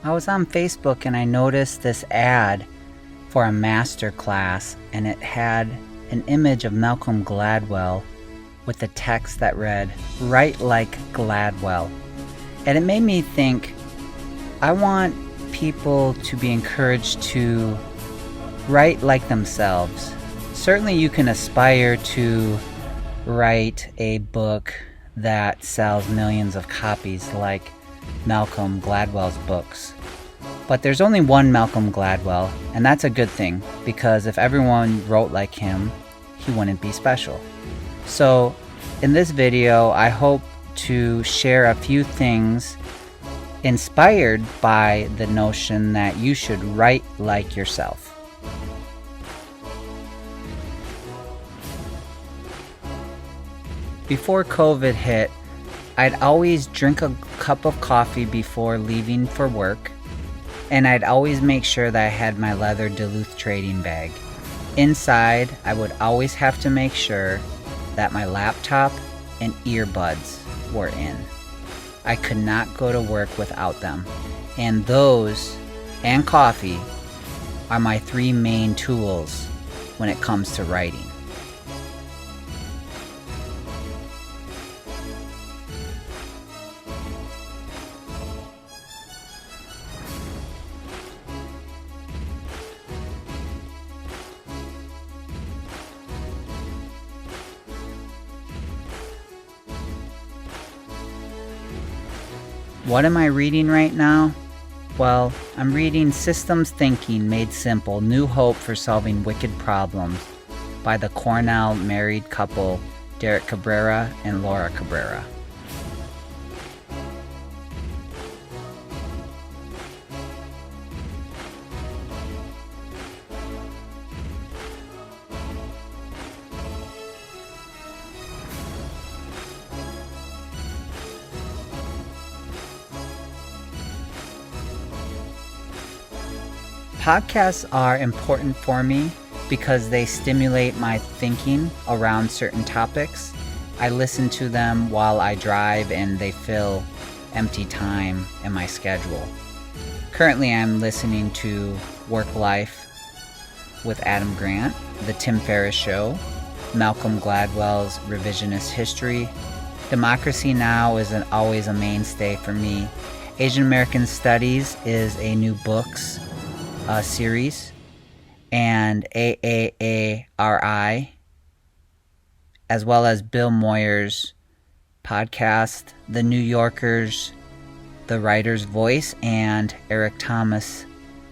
I was on Facebook and I noticed this ad for a master class, and it had an image of Malcolm Gladwell with the text that read, "Write like Gladwell." And it made me think, I want people to be encouraged to write like themselves. Certainly you can aspire to write a book that sells millions of copies like Malcolm Gladwell's books. But there's only one Malcolm Gladwell, and that's a good thing, because if everyone wrote like him, he wouldn't be special. So in this video, I hope to share a few things inspired by the notion that you should write like yourself. Before COVID hit, I'd always drink a cup of coffee before leaving for work, and I'd always make sure that I had my leather Duluth trading bag. Inside, I would always have to make sure that my laptop and earbuds were in. I could not go to work without them, and those and coffee are my three main tools when it comes to writing. What am I reading right now? Well, I'm reading Systems Thinking Made Simple: New Hope for Solving Wicked Problems by the Cornell married couple Derek Cabrera and Laura Cabrera. Podcasts are important for me because they stimulate my thinking around certain topics. I listen to them while I drive, and they fill empty time in my schedule. Currently, I'm listening to Work Life with Adam Grant, The Tim Ferriss Show, Malcolm Gladwell's Revisionist History. Democracy Now! Is always a mainstay for me. Asian American Studies is a new books series, and AAARI, as well as Bill Moyer's podcast, The New Yorker's The Writer's Voice, and Eric Thomas'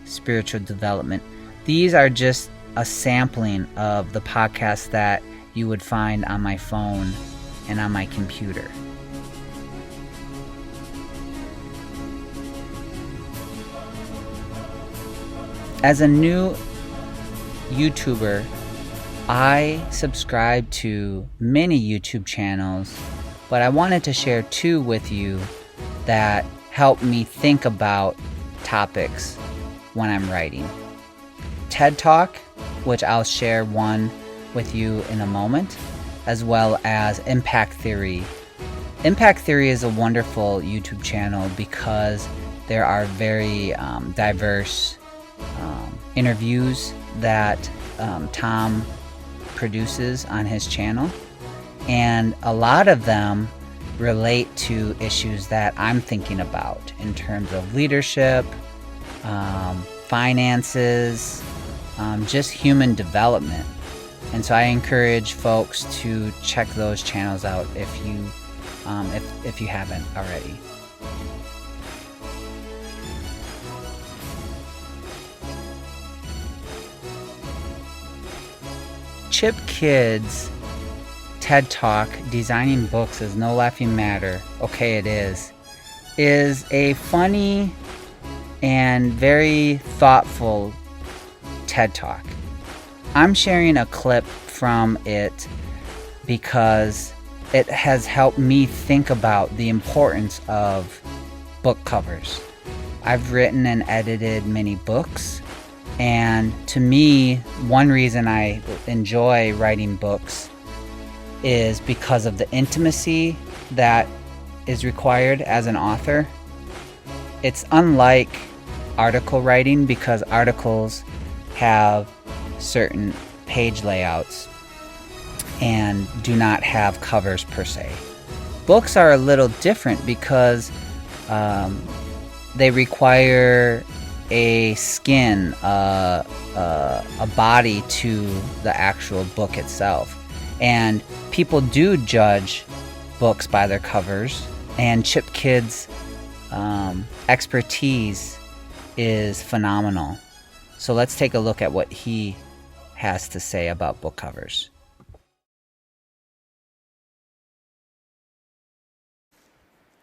Spiritual Development. These are just a sampling of the podcasts that you would find on my phone and on my computer. As a new YouTuber, I subscribe to many YouTube channels, but I wanted to share two with you that help me think about topics when I'm writing. TED Talk, which I'll share one with you in a moment, as well as Impact Theory. Impact Theory is a wonderful YouTube channel because there are very diverse interviews that Tom produces on his channel, and a lot of them relate to issues that I'm thinking about in terms of leadership, finances, just human development. And so I encourage folks to check those channels out if you haven't already. Chip Kidd's TED Talk, Designing Books is No Laughing Matter, okay it is a funny and very thoughtful TED Talk. I'm sharing a clip from it because it has helped me think about the importance of book covers. I've written and edited many books, and to me, one reason I enjoy writing books is because of the intimacy that is required as an author. It's unlike article writing because articles have certain page layouts and do not have covers per se. Books are a little different because they require a skin, a body to the actual book itself. And people do judge books by their covers, and Chip Kidd's expertise is phenomenal. So let's take a look at what he has to say about book covers.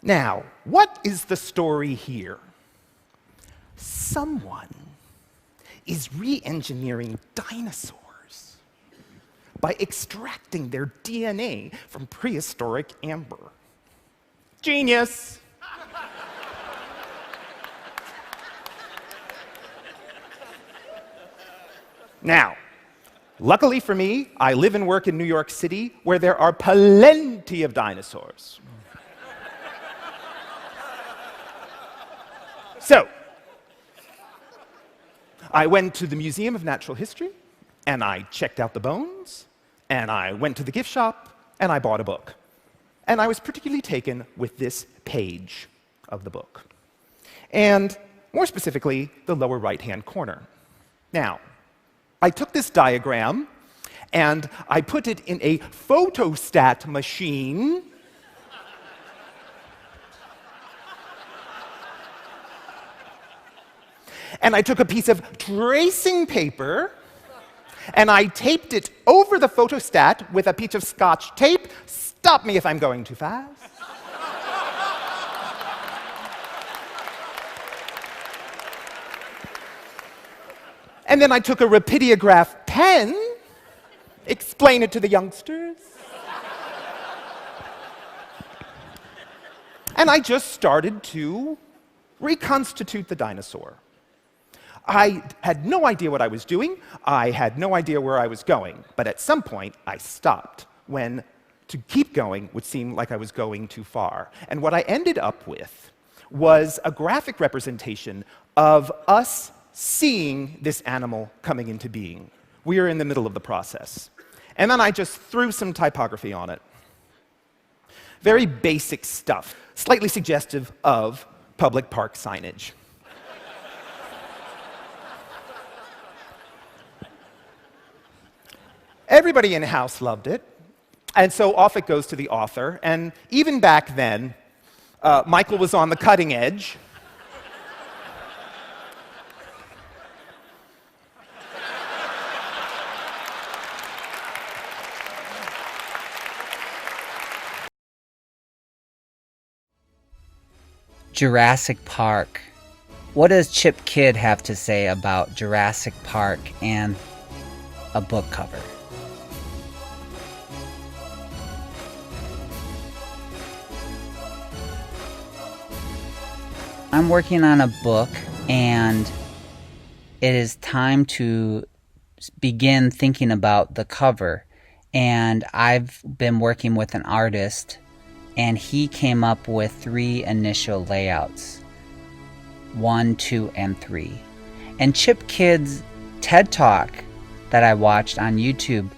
Now, what is the story here? Someone is re-engineering dinosaurs by extracting their DNA from prehistoric amber. Genius! Now, luckily for me, I live and work in New York City, where there are plenty of dinosaurs. So, I went to the Museum of Natural History, and I checked out the bones, and I went to the gift shop, and I bought a book. And I was particularly taken with this page of the book, and more specifically, the lower right-hand corner. Now, I took this diagram, and I put it in a photostat machine. And I took a piece of tracing paper, and I taped it over the photostat with a piece of Scotch tape. Stop me if I'm going too fast. And then I took a rapidograph pen, explain it to the youngsters. And I just started to reconstitute the dinosaur. I had no idea what I was doing. I had no idea where I was going. But at some point, I stopped when to keep going would seem like I was going too far. And what I ended up with was a graphic representation of us seeing this animal coming into being. We are in the middle of the process. And then I just threw some typography on it. Very basic stuff, slightly suggestive of public park signage. Everybody in-house loved it, and so off it goes to the author. And even back then, Michael was on the cutting edge. Jurassic Park. What does Chip Kidd have to say about Jurassic Park and a book cover? I'm working on a book, and it is time to begin thinking about the cover. And I've been working with an artist, and he came up with 3 initial layouts: 1, 2, and 3. And Chip Kidd's TED Talk that I watched on YouTube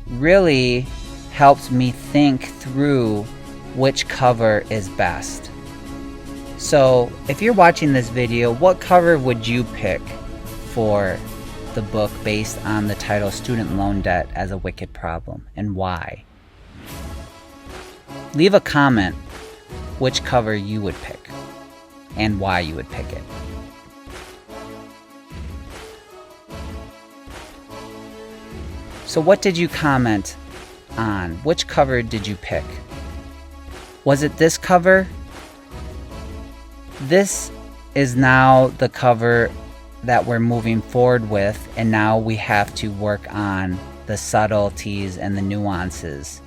really helped me think through which cover is best. So if you're watching this video, what cover would you pick for the book based on the title Student Loan Debt as a Wicked Problem, and why? Leave a comment which cover you would pick and why you would pick it. So what did you comment on? Which cover did you pick? Was it this cover? This is now the cover that we're moving forward with, and now we have to work on the subtleties and the nuances.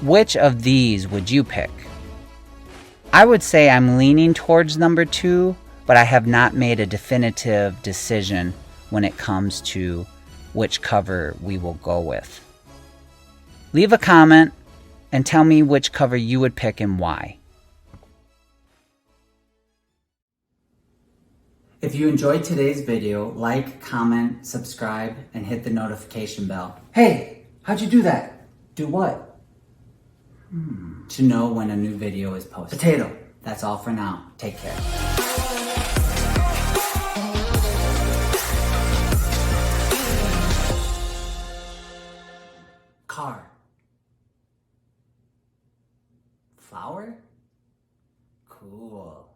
Which of these would you pick? I would say I'm leaning towards number 2, but I have not made a definitive decision when it comes to which cover we will go with. Leave a comment and tell me which cover you would pick and why. If you enjoyed today's video, like, comment, subscribe, and hit the notification bell. Hey, how'd you do that? Do what? To know when a new video is posted. Potato. That's all for now. Take care. Car. Flower? Cool.